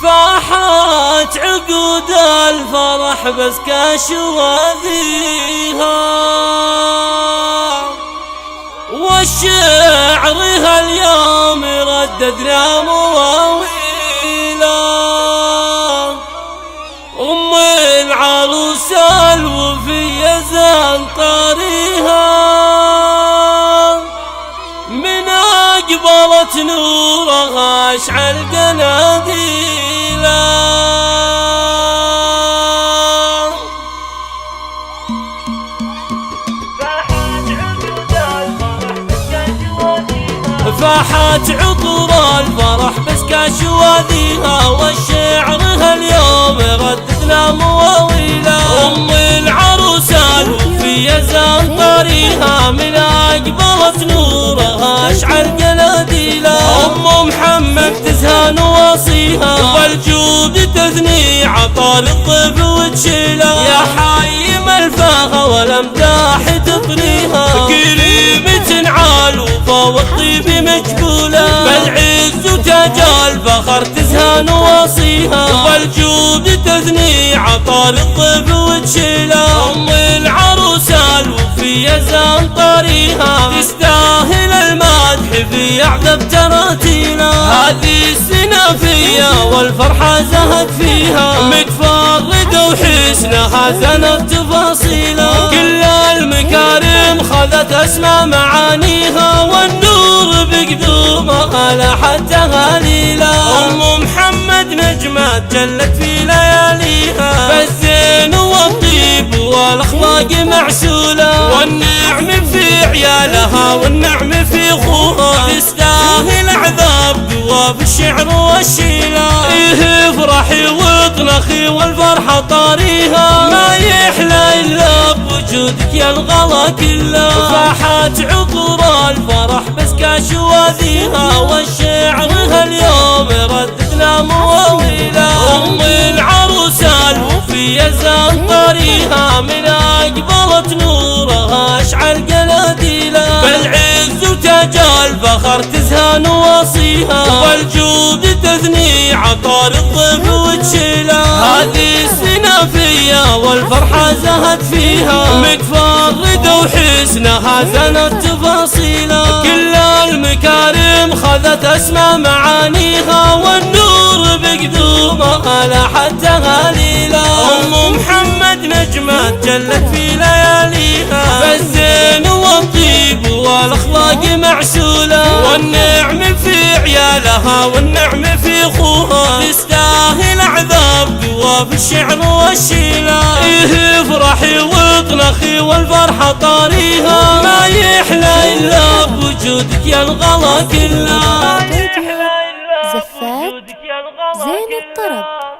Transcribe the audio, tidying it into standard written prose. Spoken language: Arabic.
فاحت عقود الفرح بس كشواذيها، والشعر هاليوم رددنا مواويله. أم العروس الوفية زان طاريها، من أقبلت نورها أشعل قناديله. فاحت عطور الفرح بس كشواذيها، والشعر هاليوم رددنا مواويله. أم العروس الوفية زان طاريها، من أقبلت نورها أشعل قناديله. أم محمد تزهى نواصيها، والجود تثني عطال الطيب وتشيله. يا حايم الفاها والأمداح تطريها، كلمة عالوفا والطيب مجبوله. بالعز وتاج الفخر تزهى نواصيها، والجود تثني عطال الطيب وتشيله. أم العروس الوفية زان طاريها، تستاهل المدح في أعذب تراتيله. هذه السنافية والفرحة زهت فيها، متفردة وحسنها زنت تفاصيله. كل المكارم خذت أسمى معانيها، والنور بقدومها لاحت تهاليله. أم محمد نجمة جلت في لياليها، بالزين والطيب والأخلاق معسولة. والنعم في عيالها والنعم في أخوها، تستاهل عذاب قوى في الشعر والشيلة. إيه افرحي واطنخي والفرحة طاريها، ما يحلى إلا بوجودك يا الغلا كله. فاحت عطور الفرح بس كشواذيها، والشعر هاليوم رددنا مواويله. أم العروس الوفية زان طاريها، من أقبلت نورها أشعل قناديله. بالعز وتاج الفخر تزهى نواصيها، والجود تثني عطار الضيف وتشيله. هذه السنافية والفرحة زهت فيها، متفردة وحسنها زنت تفاصيله. كل المكارم خذت أسمى معانيها، والنور بقدومها لاحت تهاليله. أم محمد نجمة جلت في لياليها، بالزين والطيب والأخلاق معسولة. والنعم في عيالها والنعم في أخوها، تستاهل عذاب قوى في الشعر والشيلة. إيه افرحي واطنخي والفرحة طاريها، ما يحلى إلا بوجودك يا الغلا كله. زفات زين الطرب.